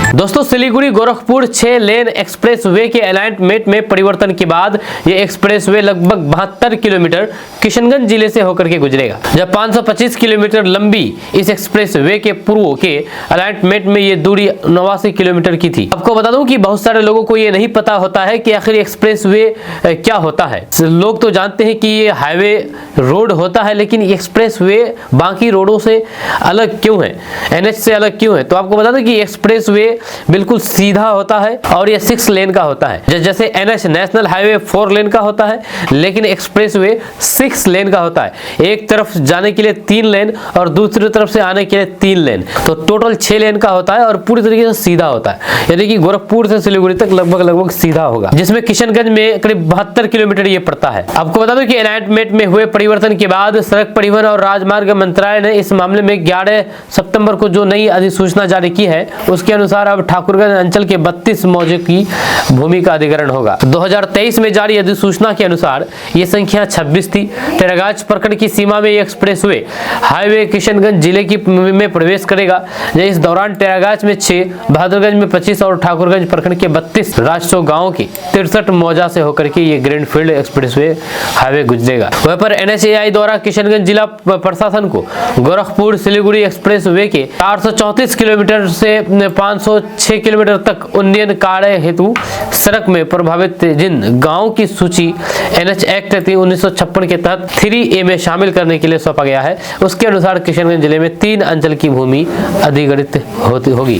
दोस्तों सिलीगुड़ी गोरखपुर 6 लेन एक्सप्रेसवे के अलाइनमेंट में परिवर्तन के बाद ये एक्सप्रेसवे लगभग 72 किलोमीटर किशनगंज जिले से होकर के गुजरेगा। जब 525 किलोमीटर लंबी इस एक्सप्रेसवे के पूर्व के अलाइनमेंट में ये दूरी 89 किलोमीटर की थी। आपको बता दूं कि बहुत सारे लोगों को ये नहीं पता होता है कि आखिर एक्सप्रेसवे क्या होता है। लोग तो जानते हैं कि ये हाईवे रोड होता है, लेकिन एक्सप्रेसवे बाकी रोडों से अलग क्यों है, NH से अलग क्यों है। तो आपको बता दें कि एक्सप्रेसवे बिल्कुल सीधा होता है और ये 6 लेन का होता है। जैसे NH नेशनल हाईवे 4 लेन का होता है, लेकिन एक्सप्रेसवे 6 लेन का होता है। एक तरफ जाने के लिए 3 लेन और दूसरी तरफ से आने के लिए 3 लेन, तो टोटल 6 लेन का होता है और पूरी तरीके से सीधा होता है, यानी कि गोरखपुर से सिलीगुड़ी तक लगभग सीधा होगा, जिसमें किशनगंज में करीब 72 किलोमीटर ये पड़ता है। आपको बता दूं कि एलाइनमेंट में हुए परिवर्तन के बाद सड़क परिवहन और राजमार्ग मंत्रालय ने इस मामले में 11 सितंबर को जो नई अधिसूचना जारी की है, उसके अनुसार अब ठाकुरगंज अंचल के 32 मौजे की भूमि का अधिग्रहण होगा। 2023 में जारी अधिसूचना के अनुसार ये संख्या 26 थी। टेरागाछ प्रखंड की सीमा में ये हाईवे किशनगंज जिले की में प्रवेश करेगा। इस दौरान टेरागाछ में 6, बहादुरगंज में 25 और ठाकुरगंज प्रखंड के 32 राजस्व गांवों की 63 मौजा से होकर के ये ग्रीनफील्ड एक्सप्रेसवे हाईवे गुजरेगा। वहीं पर NHAI द्वारा किशनगंज जिला प्रशासन को गोरखपुर सिलीगुड़ी एक्सप्रेसवे के 434 किलोमीटर से 506 किलोमीटर तक उन्नयन कार्य हेतु सड़क में प्रभावित जिन गाँव की सूची NH एक्ट 1956 के तहत 3A में शामिल करने के लिए सौंपा गया है, उसके अनुसार किशनगंज जिले में 3 अंचल की भूमि अधिग्रहित होगी।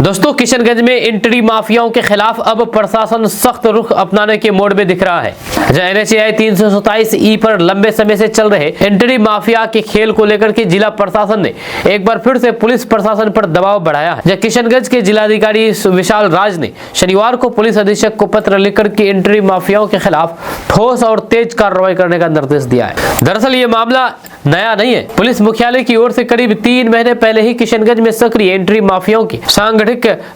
दोस्तों, किशनगंज में एंट्री माफियाओं के खिलाफ अब प्रशासन सख्त रुख अपनाने के मोड में दिख रहा है। जहां NHAI 327E पर लंबे समय से चल रहे एंट्री माफिया के खेल को लेकर के जिला प्रशासन ने एक बार फिर से पुलिस प्रशासन पर दबाव बढ़ाया है। जहां किशनगंज के जिलाधिकारी विशाल राज ने शनिवार को पुलिस अधीक्षक को पत्र लिखकर के एंट्री माफियाओं के खिलाफ ठोस और तेज कार्रवाई करने का निर्देश दिया है। दरअसल ये मामला नया नहीं है। पुलिस मुख्यालय की ओर से करीब 3 महीने पहले ही किशनगंज में सक्रिय एंट्री माफियाओं की सांगठनिक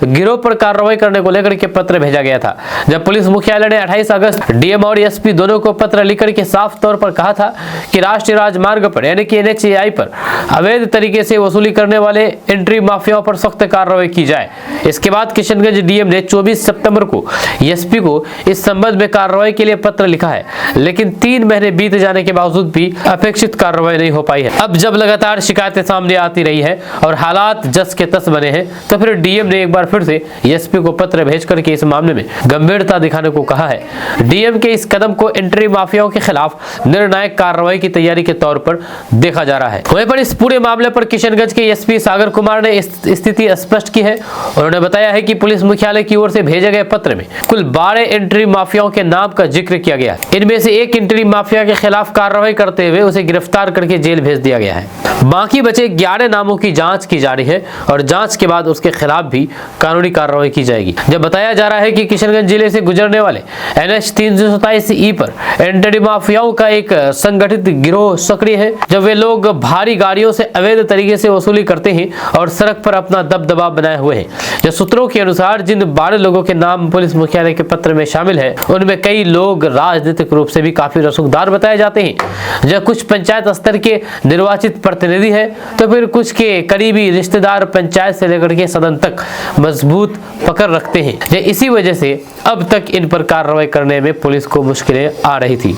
गिरोह पर कार्रवाई करने को लेकर के पत्र भेजा गया था। जब पुलिस मुख्यालय ने 28 अगस्त DM और SP दोनों को पत्र लिखकर के साफ तौर पर कहा था कि राष्ट्रीय राजमार्ग पर यानी कि NHAI पर अवैध तरीके से वसूली करने वाले एंट्री माफियाओं पर सख्त कार्रवाई की जाए। इसके बाद किशनगंज DM ने 24 सितंबर को SP को इस संबंध में कार्रवाई के लिए पत्र लिखा है, लेकिन 3 महीने बीत जाने के बावजूद भी अपेक्षित कार्रवाई नहीं हो पाई है। अब जब लगातार शिकायतें सामने आती रही है और हालात जस के तस बने हैं, तो फिर DM ने एक बार फिर से SP को पत्र भेज करके इस मामले में गंभीरता दिखाने को कहा है। DM के इस कदम को एंट्री माफियाओं के खिलाफ निर्णायक कार्रवाई की तैयारी के तौर पर देखा जा रहा है। वहीं पर इस पूरे मामले पर किशनगंज के SP सागर कुमार ने स्थिति स्पष्ट की है। उन्होंने बताया है कि पुलिस मुख्यालय की ओर से भेजे गए पत्र में कुल 12 एंट्री माफियाओं के नाम का जिक्र किया गया। इनमें से एक एंट्री माफिया के खिलाफ कार्रवाई करते हुए उसे गिरफ्तार करके जेल भेज दिया गया है। बाकी बचे 11 नामों की जांच की जा रही है और जांच के बाद उसके खिलाफ भी कानूनी कार्रवाई की जाएगी। जब बताया जा रहा है कि किशनगंज जिले से गुजरने वाले NH 327E पर एंट्री माफियाओं का एक संगठित गिरोह सक्रिय है। जब वे लोग भारी गाड़ियों से अवैध तरीके से वसूली करते हैं और सड़क पर अपना दबदबा बनाए हुए हैं। जब सूत्रों के अनुसार जिन 12 लोगों के नाम पुलिस मुख्यालय के पत्र में शामिल है, उनमें कई लोग राजनीतिक रूप से भी काफी रसूखदार बताए जाते हैं। जब कुछ पंचायत स्तर के निर्वाचित प्रतिनिधि है, तो फिर कुछ के करीबी रिश्तेदार पंचायत से लेकर के सदन तक मजबूत पकड़ रखते हैं। इसी वजह से अब तक इन पर कार्रवाई करने में पुलिस को मुश्किलें आ रही थी।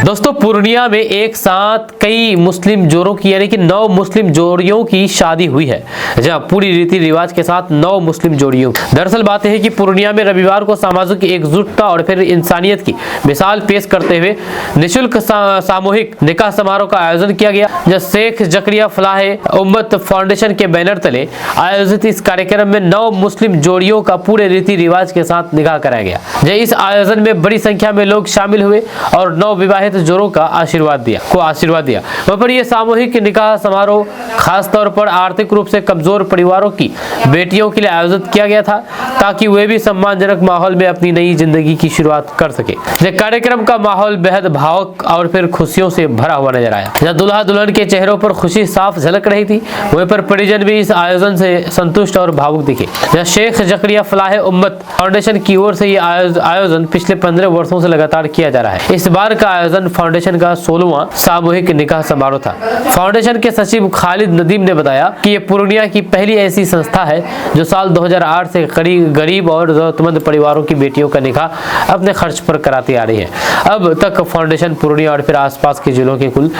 दोस्तों, पूर्णिया में एक साथ कई मुस्लिम जोड़ों की यानी कि 9 मुस्लिम जोड़ियों की शादी हुई है। जहां पूरी रीति रिवाज के साथ 9 मुस्लिम जोड़ियों। दरअसल बात है कि पूर्णिया में रविवार को सामाजिक एकजुटता और फिर इंसानियत की मिसाल पेश करते हुए निःशुल्क सामूहिक निकाह समारोह का आयोजन किया गया। जब शेख जकरिया फलाहे उम्मत फाउंडेशन के बैनर तले आयोजित इस कार्यक्रम में 9 मुस्लिम जोड़ियों का पूरे रीति रिवाज के साथ निकाह कराया गया। इस आयोजन में बड़ी संख्या में लोग शामिल हुए और 9 विवाहित जोड़ों का आशीर्वाद दिया। वहाँ पर यह सामूहिक निकाह समारोह खास तौर पर आर्थिक रूप से कमजोर परिवारों की बेटियों के लिए आयोजित किया गया था, ताकि वे भी सम्मानजनक माहौल में अपनी नई जिंदगी की शुरुआत कर सके। कार्यक्रम का माहौल बेहद भावुक और फिर खुशियों से भरा हुआ नजर आया। जहाँ दुल्हा दुल्हन के चेहरों पर खुशी साफ झलक रही थी, वहीं पर परिजन भी इस आयोजन से संतुष्ट और भावुक दिखे। जहाँ शेख जकरिया फलाहे उम्मत फाउंडेशन की ओर से यह आयोजन पिछले 15 वर्षों से लगातार किया जा रहा है। इस बार का आयोजन फाउंडेशन का 16वां सामूहिक निकाह समारोह था। फाउंडेशन के सचिव खालिद नदीम ने बताया कि यह पूर्णिया की पहली ऐसी संस्था है जो साल 2008 से गरीब और जरूरतमंद परिवारों की बेटियों का निकाह अपने खर्च पर कराती आ रही है। अब तक फाउंडेशन पूर्णिया और फिर आसपास के जिलों के कुल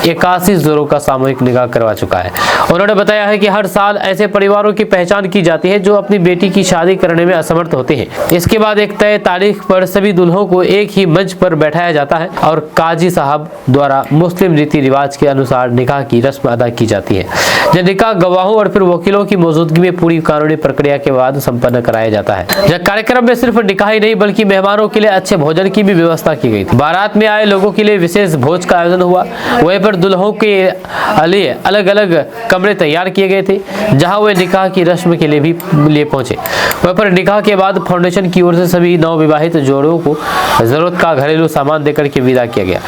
81 जोड़ों का सामूहिक निकाह करवा चुका है। उन्होंने बताया है कि हर साल ऐसे परिवारों की पहचान की जाती है जो अपनी बेटी की शादी करने में असमर्थ होते हैं। इसके बाद एक तय तारीख पर सभी दुल्हों को एक ही मंच पर बैठाया जाता है और काजी साहब द्वारा मुस्लिम रीति रिवाज के अनुसार निकाह की रस्म अदा की जाती है। यह निकाह गवाहों और फिर वकीलों की मौजूदगी में पूरी कानूनी प्रक्रिया के बाद संपन्न कराया जाता है। यह कार्यक्रम में सिर्फ निकाह ही नहीं बल्कि मेहमानों के लिए अच्छे भोजन की भी व्यवस्था की गई थी। बारात में आए लोगों के लिए विशेष भोज का आयोजन हुआ। वहीं पर दुल्हों के लिए अलग अलग कमरे तैयार किए गए थे जहां वे निकाह की रस्म के लिए पहुंचे। वहीं पर निकाह के बाद फाउंडेशन की ओर से सभी नवविवाहित जोड़ों को जरूरत का घरेलू सामान देकर के विदा किया गया।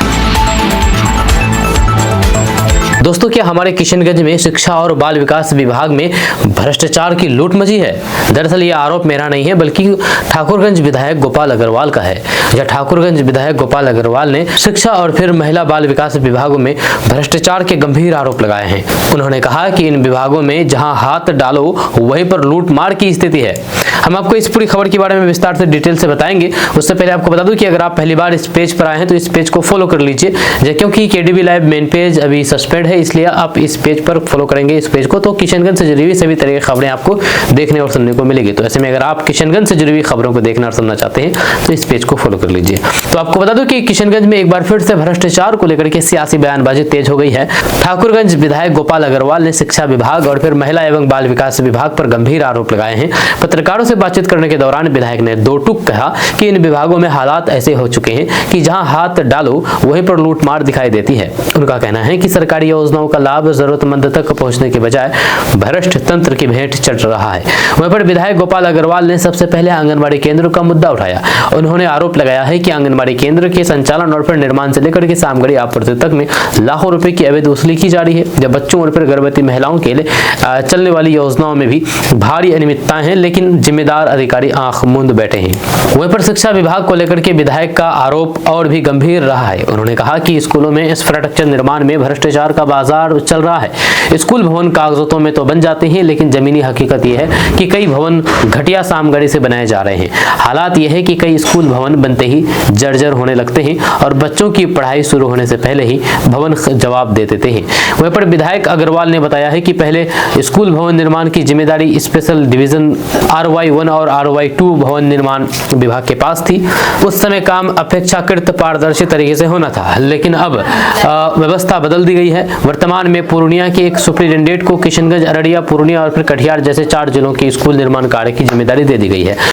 दोस्तों, क्या हमारे किशनगंज में शिक्षा और बाल विकास विभाग में भ्रष्टाचार की लूट मची है? दरअसल ये आरोप मेरा नहीं है बल्कि ठाकुरगंज विधायक गोपाल अग्रवाल का है। यह ठाकुरगंज विधायक गोपाल अग्रवाल ने शिक्षा और फिर महिला बाल विकास विभागों में भ्रष्टाचार के गंभीर आरोप लगाए हैं। उन्होंने कहा कि इन विभागों में जहां हाथ डालो वहीं पर लूट मार की स्थिति है। हम आपको इस पूरी खबर के बारे में विस्तार से डिटेल से बताएंगे। उससे पहले आपको बता दूं कि अगर आप पहली बार इस पेज पर आए हैं तो इस पेज को फॉलो कर लीजिए, क्योंकि केडीबी लाइव मेन पेज अभी सस्पेंड है, इसलिए आप इस पेज पर फॉलो करेंगे इस पेज को तो किशनगंज से जुड़ी हुई सभी तरह की खबरें आपको देखने और सुनने को मिलेगी। तो ऐसे में अगर आप किशनगंज से जुड़ी हुई खबरों को देखना और सुनना चाहते हैं तो इस पेज को फॉलो कर लीजिए। तो आपको बता दूं कि किशनगंज में एक बार फिर से भ्रष्टाचार को लेकर के सियासी बयानबाजी तेज हो गई है। ठाकुरगंज विधायक गोपाल अग्रवाल ने शिक्षा विभाग और फिर महिला एवं बाल विकास विभाग पर गंभीर आरोप लगाए हैं। पत्रकारों से बातचीत करने के दौरान विधायक ने दो टूक कहा कि इन विभागों में हालात ऐसे हो चुके हैं कि जहां हाथ डालो वहीं पर लूटमार दिखाई देती है। उनका कहना है कि सरकारी योजनाओं का लाभ जरूरतमंद तक पहुंचने के बजाय भ्रष्ट तंत्र की भेंट चढ़ रहा है। वहीं पर विधायक गोपाल अग्रवाल ने सबसे पहले आंगनबाड़ी केंद्र का मुद्दा उठाया। उन्होंने आरोप लगाया है कि आंगनबाड़ी केंद्र के संचालन और फिर निर्माण से लेकर के सामग्री आपूर्ति तक में लाखों रुपए की अवैध वसूली की जा रही है। जब बच्चों और फिर गर्भवती महिलाओं के लिए चलने वाली योजनाओं में भी भारी अनियमितताएं हैं, लेकिन जिम्मेदार अधिकारी आंख मूंद बैठे हैं। वहीं पर शिक्षा विभाग को लेकर के विधायक का आरोप और भी गंभीर रहा है। उन्होंने कहा कि स्कूलों में इंफ्रास्ट्रक्चर निर्माण में भ्रष्टाचार का बाजार चल रहा है। स्कूल भवन कागजों में तो बन जाते हैं, लेकिन जमीनी हकीकत यह है कि कई भवन घटिया सामग्री से बनाए जा रहे हैं। हालात यह है कि कई स्कूल भवन बनते ही जर्जर होने लगते हैं और बच्चों की पढ़ाई शुरू होने से पहले ही भवन जवाब दे देते हैं। वहीं पर विधायक अग्रवाल ने बताया है कि पहले स्कूल भवन निर्माण की जिम्मेदारी स्पेशल डिवीजन RY1 और RY2 भवन निर्माण विभाग के पास थी। उस समय काम अपेक्षाकृत पारदर्शी तरीके से होना था, लेकिन अब व्यवस्था बदल दी गई है। वर्तमान में पूर्णिया के एक सुपरिटेंडेंट को किशनगंज, अररिया, पूर्णिया और फिर कटिहार जैसे 4 जिलों के स्कूल निर्माण कार्य की जिम्मेदारी दे दी गई है।